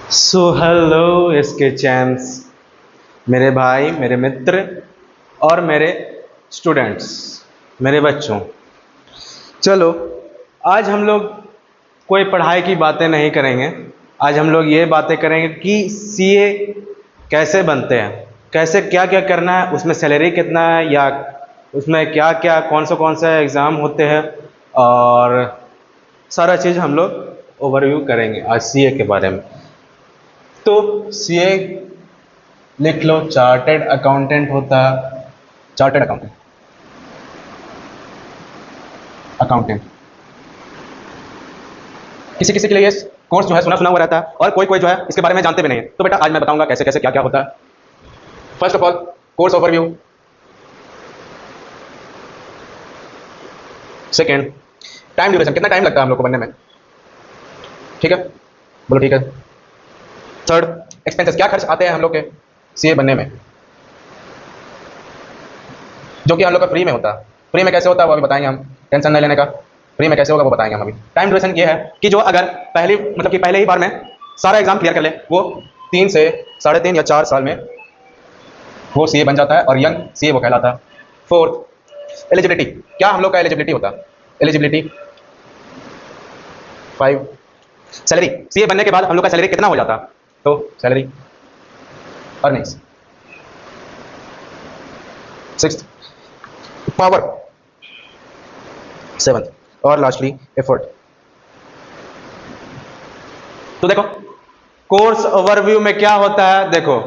So hello इसके चैम्स, मेरे भाई, मेरे मित्र और मेरे स्टूडेंट्स, मेरे बच्चों। चलो, आज हम लोग कोई पढ़ाई की बातें नहीं करेंगे। आज हम लोग ये बातें करेंगे कि सीए कैसे बनते हैं, कैसे क्या क्या करना है, उसमें सैलरी कितना है, या उसमें क्या क्या कौन सा एग्ज़ाम होते हैं, और सारा चीज़ हम लोग ओवरव्यू करेंगे आज सीए के बारे में। तो सीए लिख लो, चार्टेड अकाउंटेंट होता है। चार्टेड अकाउंटेंट, अकाउंटेंट किसी किसी के लिए ये कोर्स जो है सुना सुना हुआ रहता है, और कोई कोई जो है इसके बारे में जानते भी नहीं है। तो बेटा आज मैं बताऊंगा कैसे कैसे क्या क्या होता है। First of all, course overview. Second, time duration, कितना टाइम लगता है हम लोग को बनने में। ठीक है, बोलो ठीक है। थर्ड, एक्सपेंसेस, क्या खर्च आते हैं हम लोग के सीए बनने में, जो कि हम लोग का फ्री में होता है। फ्री में कैसे होता है वो अभी बताएंगे हम, टेंशन नहीं लेने का। फ्री में कैसे होगा वो बताएंगे हम अभी। टाइम ड्यूरेशन ये है कि जो अगर पहले ही बार में सारा एग्जाम क्लियर कर ले, वो 3 से 3.5 या 4 साल में वो सीए बन जाता है, और यंग सीए वो कहलाता है। फोर्थ, एलिजिबिलिटी, क्या हम लोग का एलिजिबिलिटी होता है। एलिजिबिलिटी 5। सैलरी, सीए बनने के बाद हम लोग का सैलरी कितना हो जाता है, तो सैलरी अर्निंग्स। 6, पावर। 7, और लास्टली एफर्ट। तो देखो, कोर्स ओवरव्यू में क्या होता है। देखो,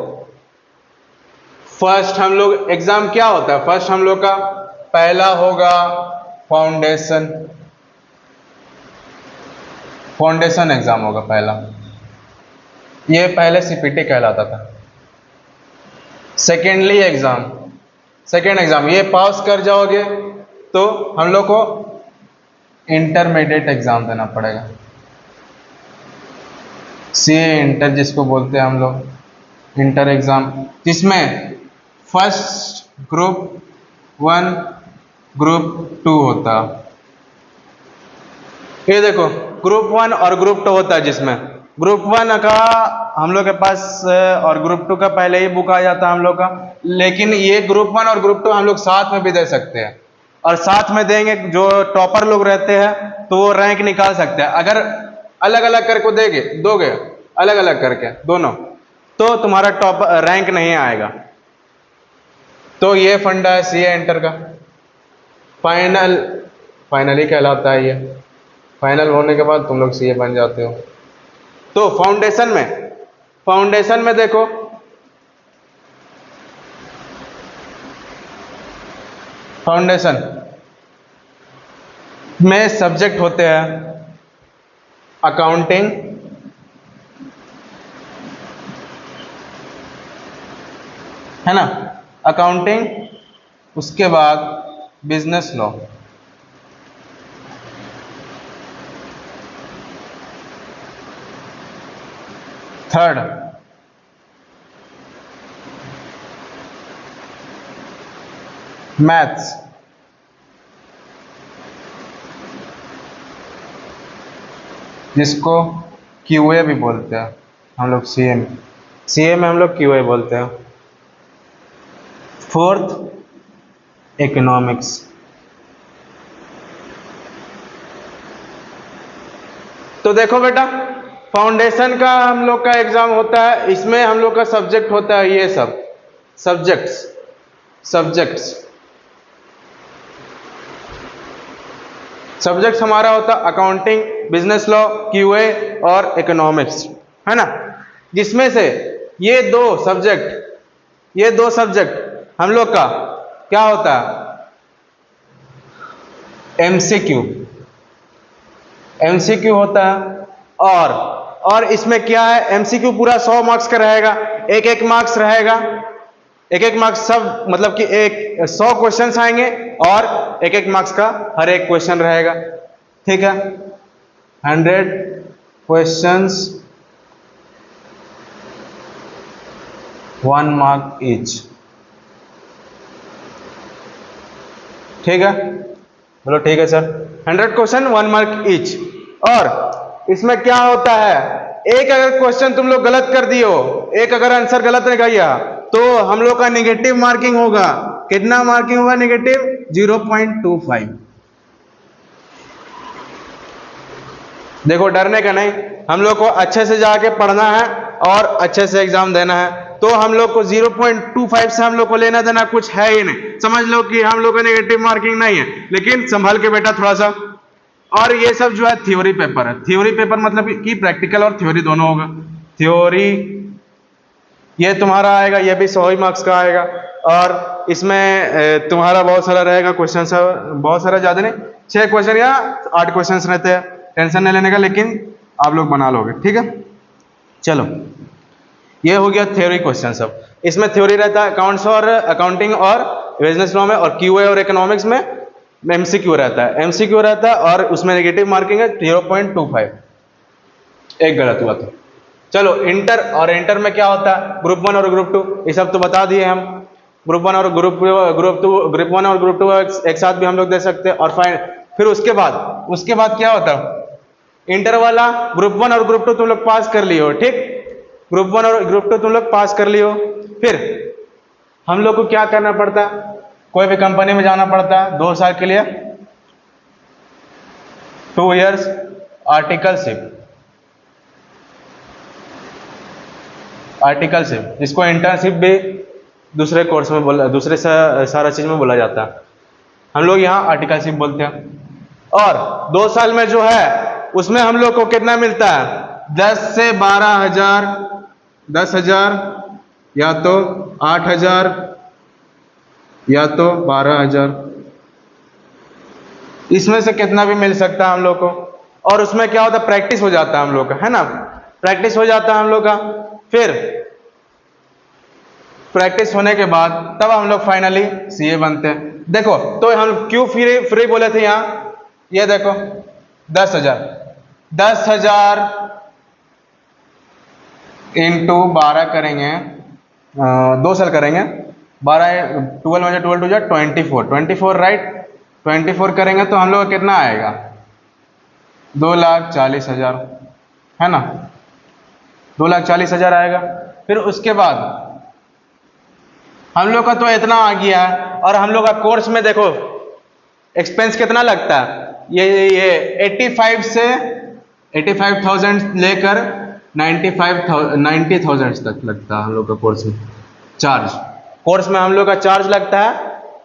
फर्स्ट हम लोग एग्जाम क्या होता है, फर्स्ट हम लोग का पहला होगा फाउंडेशन। फाउंडेशन एग्जाम होगा पहला, ये पहले सीपीटी कहलाता था। सेकेंडली एग्जाम, सेकेंड एग्जाम ये पास कर जाओगे तो हम लोग को इंटरमीडिएट एग्जाम देना पड़ेगा। सीए इंटर जिसको बोलते हैं हम लोग, इंटर एग्जाम, जिसमें फर्स्ट ग्रुप 1 ग्रुप 2 होता। ये देखो, ग्रुप 1 और ग्रुप 2 होता है, जिसमें ग्रुप 1 का हम लोग के पास और ग्रुप 2 का पहले ही बुक आ जाता है हम लोग का। लेकिन ये ग्रुप 1 और ग्रुप 2 हम लोग साथ में भी दे सकते हैं, और साथ में देंगे जो टॉपर लोग रहते हैं तो वो रैंक निकाल सकते हैं। अगर अलग अलग करके दोगे अलग अलग करके दोनों, तो तुम्हारा टॉप रैंक नहीं आएगा। तो ये फंडा है सीए इंटर का। फाइनली कहलाता है ये। फाइनल होने के बाद तुम लोग सीए बन जाते हो। तो फाउंडेशन में देखो, फाउंडेशन में सब्जेक्ट होते हैं अकाउंटिंग, है ना, अकाउंटिंग, उसके बाद बिजनेस लॉ, थर्ड मैथ्स, जिसको क्यूए भी बोलते हैं हम लोग। सीए में हम लोग क्यूए बोलते हैं। Fourth, economics. तो देखो बेटा, फाउंडेशन का हम लोग का एग्जाम होता है, इसमें हम लोग का सब्जेक्ट होता है ये सब सब्जेक्ट्स हमारा होता है अकाउंटिंग, बिजनेस लॉ, क्यूए और इकोनॉमिक्स, है ना। जिसमें से ये दो सब्जेक्ट हम लोग का क्या होता है, एमसीक्यू होता है। और इसमें क्या है, एमसीक्यू पूरा 100 मार्क्स का रहेगा। एक मार्क्स रहेगा, एक मार्क्स, सब मतलब कि 100 क्वेश्चंस आएंगे, और एक मार्क्स का हर एक क्वेश्चन रहेगा। ठीक है, 100 क्वेश्चंस, 1 मार्क ईच। ठीक है, बोलो ठीक है सर। 100 question 1 mark each. और इसमें क्या होता है, एक अगर क्वेश्चन तुम लोग गलत कर दियो, एक अगर आंसर गलत निकालिया, तो हम लोग का नेगेटिव मार्किंग होगा। कितना मार्किंग होगा नेगेटिव? 0.25। देखो डरने का नहीं, हम लोग को अच्छे से जाके पढ़ना है और अच्छे से एग्जाम देना है। तो हम लोग को 0.25 से हम लोग को लेना देना कुछ है ही नहीं। समझ लो कि हम लोग का नेगेटिव मार्किंग नहीं है, लेकिन संभल के बेटा थोड़ा सा। और ये सब जो है थ्योरी पेपर है। थ्योरी पेपर मतलब कि प्रैक्टिकल और थ्योरी दोनों होगा। थ्योरी ये तुम्हारा आएगा, ये भी 100 मार्क्स का आएगा। और इसमें तुम्हारा बहुत सारा रहेगा क्वेश्चन, बहुत सारा, ज्यादा नहीं, 6 क्वेश्चन या 8 क्वेश्चन रहते हैं। टेंशन नहीं लेने का, लेकिन आप लोग बना लोगे, ठीक है। चलो ये हो गया थ्योरी क्वेश्चन सब। इसमें थ्योरी रहता है अकाउंट्स और अकाउंटिंग और बिजनेस लॉ में, और क्यूए और इकोनॉमिक्स में एमसीक्यू रहता है। एमसीक्यू रहता है और उसमें नेगेटिव मार्किंग है 0.25। एक गलत हुआ तो चलो। इंटर, और इंटर में क्या होता है? ग्रुप 1 और ग्रुप 2, ये सब तो बता दिए हम। ग्रुप 1 और ग्रुप 1 और ग्रुप 2 एक साथ भी हम लोग दे सकते हैं। और फिर उसके बाद क्या होता है? इंटर वाला ग्रुप 1 और ग्रुप 2 तुम लोग पास कर लियो, ठीक। ग्रुप 1 और ग्रुप 2 तुम लोग पास कर लियो। फिर हम लोग को क्या करना पड़ता है? कोई भी कंपनी में जाना पड़ता है 2 साल के लिए, 2 इयर्स आर्टिकलशिप, जिसको इंटर्नशिप भी दूसरे कोर्स में बोला, दूसरे सारा चीज में बोला जाता है। हम लोग यहाँ आर्टिकलशिप बोलते हैं। और 2 साल में जो है उसमें हम लोग को कितना मिलता है? 10 से 12,000, 10,000 या तो 8,000 या तो 12,000, इसमें से कितना भी मिल सकता है हम लोग को। और उसमें क्या होता है? प्रैक्टिस हो जाता है हम लोग का, है ना। प्रैक्टिस हो जाता है हम लोग का। फिर प्रैक्टिस होने के बाद तब हम लोग फाइनली सीए बनते हैं। देखो तो हम क्यों फ्री बोले थे यहाँ? ये देखो 10,000 इंटू 12 करेंगे, 2 साल करेंगे, 12 12 2 24 राइट। 24 करेंगे तो हम लोग का कितना आएगा? 2,40,000, है ना। 2,40,000 आएगा। फिर उसके बाद हम लोग का तो इतना आ गया है। और हम लोग का कोर्स में देखो एक्सपेंस कितना लगता है? ये 85,000 लेकर 90,000 तक लगता है हम लोग का कोर्स में चार्ज। कोर्स में हम लोग का चार्ज लगता है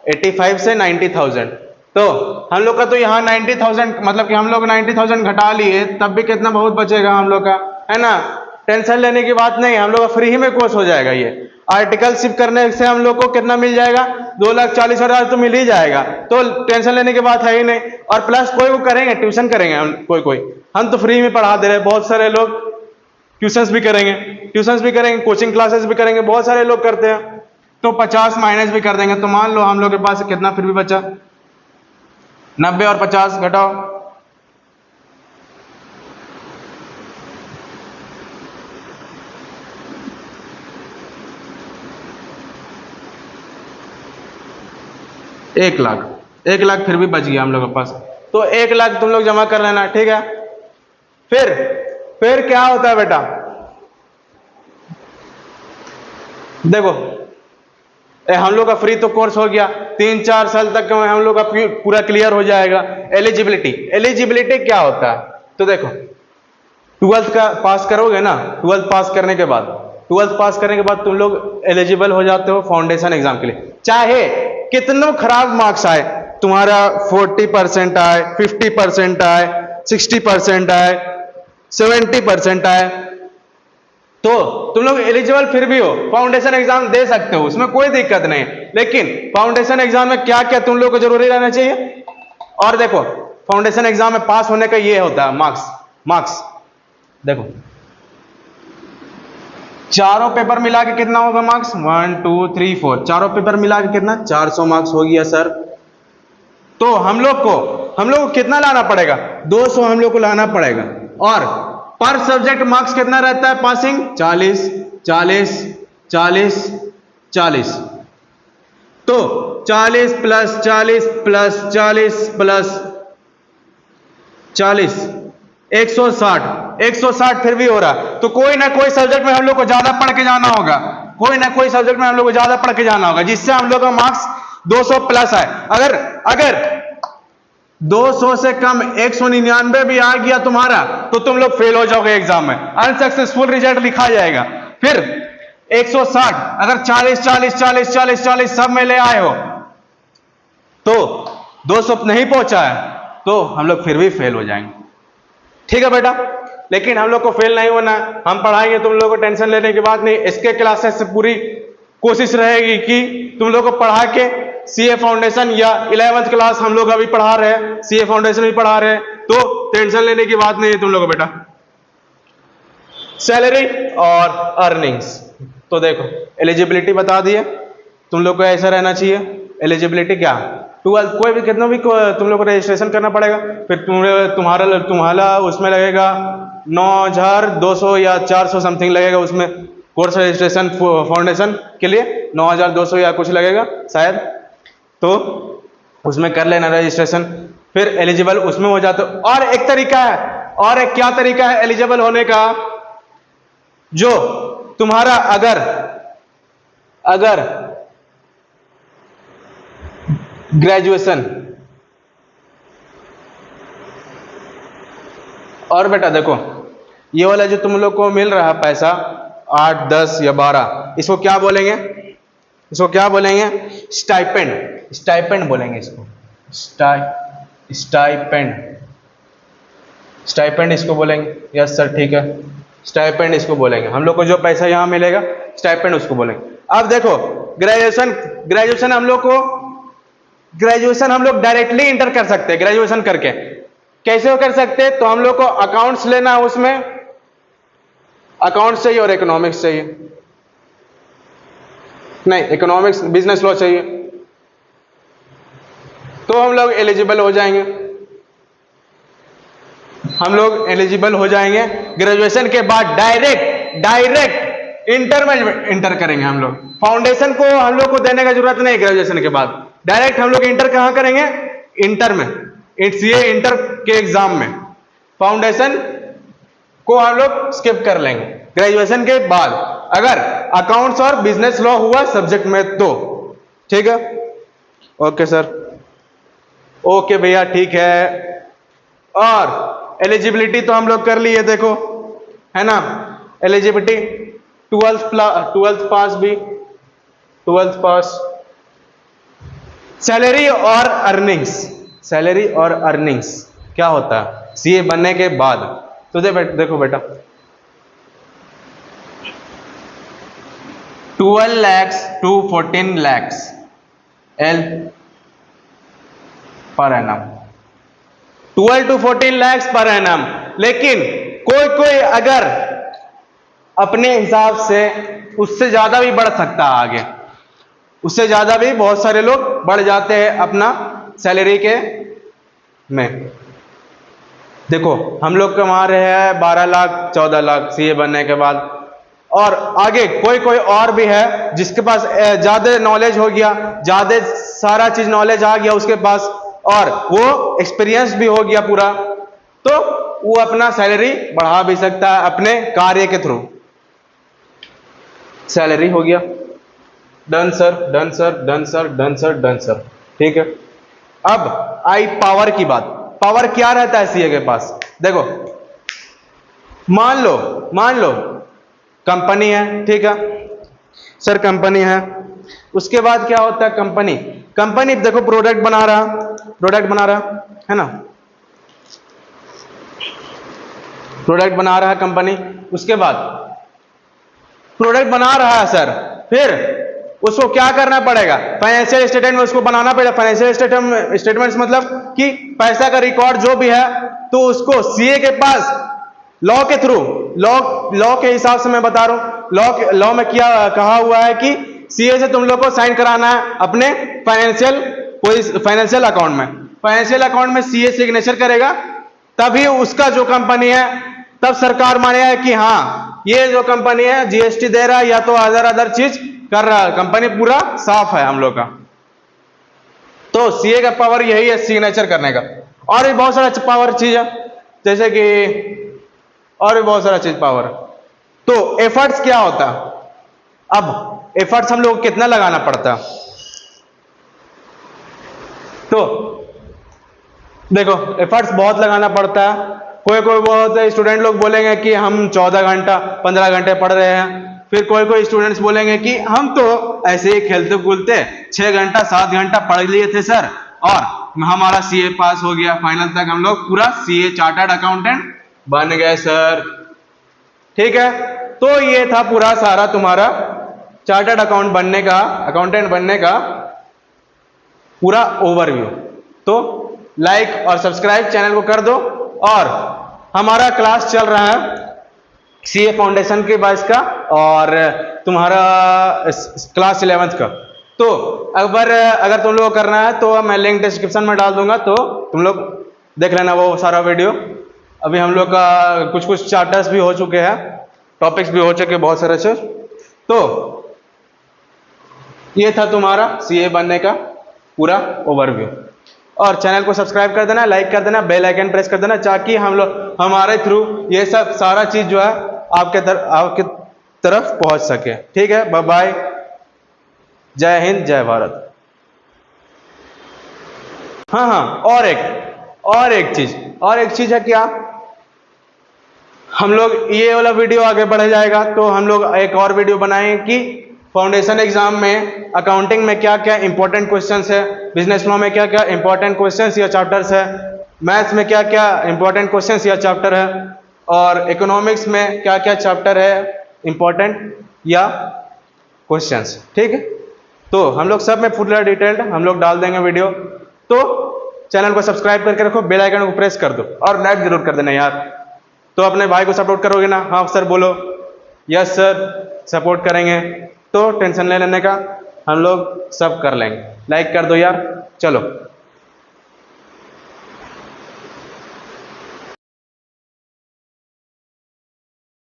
85 से 90,000। तो हम लोग का तो यहाँ 90,000, मतलब कि हम लोग 90,000 घटा लिए, तब भी कितना बहुत बचेगा हम लोग का, है ना। टेंशन लेने की बात नहीं, हम लोग का फ्री ही में कोर्स हो जाएगा। ये आर्टिकलशिप करने से हम लोग को कितना मिल जाएगा? 2,40,000 तो मिल ही जाएगा। तो टेंशन लेने की बात है ही नहीं। और प्लस कोई करेंगे, ट्यूशन करेंगे हम, कोई हम तो फ्री में पढ़ा दे रहे हैं। बहुत सारे लोग ट्यूशंस भी करेंगे, कोचिंग क्लासेस भी करेंगे, बहुत सारे लोग करते हैं। तो 50 माइनस भी कर देंगे। तो मान लो हम लोग के पास कितना फिर भी बचा? 90 और 50 घटाओ, एक लाख फिर भी बच गया हम लोग के पास। तो 1 लाख तुम लोग जमा कर लेना, ठीक है। फिर क्या होता है बेटा? देखो हम लोग का फ्री तो कोर्स हो गया, 3-4 साल तक हम लोग का पूरा क्लियर हो जाएगा। एलिजिबिलिटी क्या होता है? तो देखो 12th का पास करोगे ना, 12th पास करने के बाद तुम लोग एलिजिबल हो जाते हो फाउंडेशन एग्जाम के लिए। चाहे कितना खराब मार्क्स आए तुम्हारा, 40% आए, 50% आए, 60% आए, 70% आए, तो तुम लोग एलिजिबल फिर भी हो, फाउंडेशन एग्जाम दे सकते हो, उसमें कोई दिक्कत नहीं। लेकिन फाउंडेशन एग्जाम में क्या क्या तुम लोग को जरूरी रहना चाहिए? और देखो फाउंडेशन एग्जाम में पास होने का ये होता है मार्क्स। देखो चारों पेपर मिला के कितना होगा मार्क्स? 1 2 3 4, चारों पेपर मिला के कितना? 400 मार्क्स हो गया सर। तो हम लोग को कितना लाना पड़ेगा? 200 हम लोग को लाना पड़ेगा। और पर सब्जेक्ट मार्क्स कितना रहता है पासिंग? 40 40 40 40। तो 40 प्लस 40 प्लस 40 प्लस 40 160। 160 फिर भी हो रहा, तो कोई ना कोई सब्जेक्ट में हम लोग को ज्यादा पढ़ के जाना होगा, कोई ना कोई सब्जेक्ट में हम लोग को ज्यादा पढ़ के जाना होगा, जिससे हम लोग का मार्क्स 200 प्लस आए। अगर अगर 200 से कम 199 भी आ गया तुम्हारा, तो तुम लोग फेल हो जाओगे एग्जाम में, अनसक्सेसफुल रिजल्ट लिखा जाएगा। फिर 160 अगर 40 40 40 40 40 सब में ले आए हो, तो 200 नहीं पहुंचा है, तो हम लोग फिर भी फेल हो जाएंगे। ठीक है बेटा, लेकिन हम लोग को फेल नहीं होना, हम पढ़ाएंगे, तुम लोगों को टेंशन लेने की बात नहीं। इसके क्लासेस से पूरी कोशिश रहेगी कि तुम लोग को पढ़ा के सीए फाउंडेशन या 11th क्लास हम लोग अभी पढ़ा रहे हैं, सीए फाउंडेशन भी पढ़ा रहे हैं, तो टेंशन लेने की बात नहीं है तुम लोगों को बेटा। सैलरी और अर्निंग्स, तो देखो एलिजिबिलिटी बता दिए, तुम लोग को ऐसा रहना चाहिए। एलिजिबिलिटी क्या, 12 कोई भी कितना भी तुम लोग को रजिस्ट्रेशन करना पड़ेगा, फिर तुम्हारा उसमें लगेगा 9200 या 400 समथिंग लगेगा, उसमें कोर्स रजिस्ट्रेशन फाउंडेशन के लिए 9200 या कुछ लगेगा शायद, तो उसमें कर लेना रजिस्ट्रेशन, फिर एलिजिबल उसमें हो जाते। और एक तरीका है, और एक क्या तरीका है एलिजिबल होने का, जो तुम्हारा अगर ग्रेजुएशन, और बेटा देखो ये वाला जो तुम लोग को मिल रहा है पैसा 8 10 या 12, इसको क्या बोलेंगे, इसको क्या बोलेंगे, स्टाइपेंड, स्टाइपेंड बोलेंगे इसको, स्टाइपेंड, स्टाइपेंड इसको बोलेंगे। यस सर ठीक है, स्टाइपेंड इसको बोलेंगे, हम लोग को जो पैसा यहां मिलेगा स्टाइपेंड उसको बोलेंगे। अब देखो ग्रेजुएशन हम लोग डायरेक्टली इंटर कर सकते हैं, ग्रेजुएशन करके कैसे कर सकते हैं, तो हम लोग को अकाउंट्स लेना है, उसमें अकाउंट्स चाहिए और इकोनॉमिक्स चाहिए, नहीं इकोनॉमिक्स बिजनेस लॉ चाहिए, तो हम लोग एलिजिबल हो जाएंगे, हम लोग एलिजिबल हो जाएंगे। ग्रेजुएशन के बाद डायरेक्ट इंटर में इंटर करेंगे हम लोग, फाउंडेशन को हम लोग को देने का जरूरत नहीं, ग्रेजुएशन के बाद डायरेक्ट हम लोग इंटर कहां करेंगे, इंटर में, सीए इंटर के एग्जाम में, फाउंडेशन को हम लोग स्किप कर लेंगे ग्रेजुएशन के बाद, अगर अकाउंट्स और बिजनेस लॉ हुआ सब्जेक्ट में तो। ठीक है, ओके सर, ओके भैया ठीक है। और एलिजिबिलिटी तो हम लोग कर लिए, देखो है ना, एलिजिबिलिटी 12th पास भी, 12th पास। सैलरी और अर्निंग्स, सैलरी और अर्निंग्स क्या होता है सीए बनने के बाद, तो देखो बेटा 12 lakhs to 14 lakhs L per annum, 12 to 14 lakhs per annum. लेकिन कोई अगर अपने हिसाब से उससे ज्यादा भी बढ़ सकता है आगे, उससे ज्यादा भी बहुत सारे लोग बढ़ जाते हैं अपना सैलरी के में। देखो हम लोग कमा रहे हैं 12 लाख 14 लाख सीए बनने के बाद, और आगे कोई और भी है जिसके पास ज्यादा नॉलेज हो गया, ज्यादा सारा चीज नॉलेज आ गया उसके पास, और वो एक्सपीरियंस भी हो गया पूरा, तो वो अपना सैलरी बढ़ा भी सकता है अपने कार्य के थ्रू। सैलरी हो गया, done sir done sir done sir done sir done sir, ठीक है। अब आई पावर की बात। पावर क्या रहता है सीए के पास, देखो मान लो कंपनी है, ठीक है सर, कंपनी है, उसके बाद क्या होता है, कंपनी देखो प्रोडक्ट बना रहा है ना, प्रोडक्ट बना रहा है कंपनी, उसके बाद प्रोडक्ट बना रहा है सर, फिर उसको क्या करना पड़ेगा, फाइनेंशियल स्टेटमेंट उसको बनाना पड़ेगा। फाइनेंशियल स्टेटमेंट्स मतलब कि पैसा का रिकॉर्ड जो भी है, तो उसको सीए के पास लॉ के थ्रू, लॉ के हिसाब से मैं बता रहा हूं, लॉ में क्या कहा हुआ है कि सीए से तुम लोग को साइन कराना है अपने फाइनेंशियल अकाउंट में। फाइनेंशियल अकाउंट में सीए सिग्नेचर करेगा, तभी उसका जो कंपनी है, तब सरकार मानेगा कि हाँ ये जो कंपनी है जीएसटी दे रहा है या तो अदर चीज कर रहा है, कंपनी पूरा साफ है हम लोग का। तो सीए का पावर यही है सिग्नेचर करने का। और भी बहुत सारा पावर चीज है, जैसे कि और भी बहुत सारा चीज पावर। तो एफर्ट्स क्या होता, अब एफर्ट्स हम लोग को कितना लगाना पड़ता, तो देखो एफर्ट्स बहुत लगाना पड़ता है। कोई कोई बहुत स्टूडेंट लोग बोलेंगे कि हम 14 घंटा 15 घंटे पढ़ रहे हैं, फिर कोई कोई स्टूडेंट्स बोलेंगे कि हम तो ऐसे ही खेलते कूदते 6 घंटा 7 घंटा पढ़ लिए थे सर और हमारा सीए पास हो गया, फाइनल तक हम लोग पूरा सीए चार्टर्ड अकाउंटेंट बन गए सर। ठीक है, तो ये था पूरा सारा तुम्हारा चार्टर्ड अकाउंटेंट बनने का पूरा ओवरव्यू। तो लाइक और सब्सक्राइब चैनल को कर दो। और हमारा क्लास चल रहा है सीए फाउंडेशन के बैच का और तुम्हारा क्लास 11th का। तो अगर तुम लोग करना है तो मैं लिंक डिस्क्रिप्शन में डाल दूंगा, तो तुम लोग देख लेना वो सारा वीडियो। अभी हम लोग का कुछ कुछ चार्टर्स भी हो चुके हैं, टॉपिक्स भी हो चुके बहुत सारे से। तो ये था तुम्हारा सीए बनने का पूरा ओवरव्यू। और चैनल को सब्सक्राइब कर देना, लाइक कर देना, बेल आइकन प्रेस कर देना, ताकि हम लोग हमारे थ्रू ये सब सारा चीज जो है आपके तरफ पहुंच सके। ठीक है, बाय बाय, जय हिंद, जय भारत। हाँ, और एक चीज है क्या, हम लोग ये वाला वीडियो आगे बढ़ जाएगा तो हम लोग एक और वीडियो बनाएंगे कि फाउंडेशन एग्जाम में अकाउंटिंग में क्या क्या इंपॉर्टेंट क्वेश्चंस है, बिजनेस लॉ में क्या क्या इंपॉर्टेंट क्वेश्चंस या चैप्टर्स है, मैथ्स में क्या क्या इंपॉर्टेंट क्वेश्चंस या चैप्टर है, और इकोनॉमिक्स में क्या क्या चैप्टर है इंपॉर्टेंट या क्वेश्चंस। ठीक है, तो हम लोग सब में पूरा डिटेल्ड हम लोग डाल देंगे वीडियो। तो चैनल को सब्सक्राइब करके रखो, बेल आइकन को प्रेस कर दो और लाइक जरूर कर देना यार। तो अपने भाई को सपोर्ट करोगे ना? हाँ सर बोलो। यस सर, सपोर्ट करेंगे, तो टेंशन ले लेने का, हम लोग सब कर लेंगे। लाइक कर दो यार, चलो।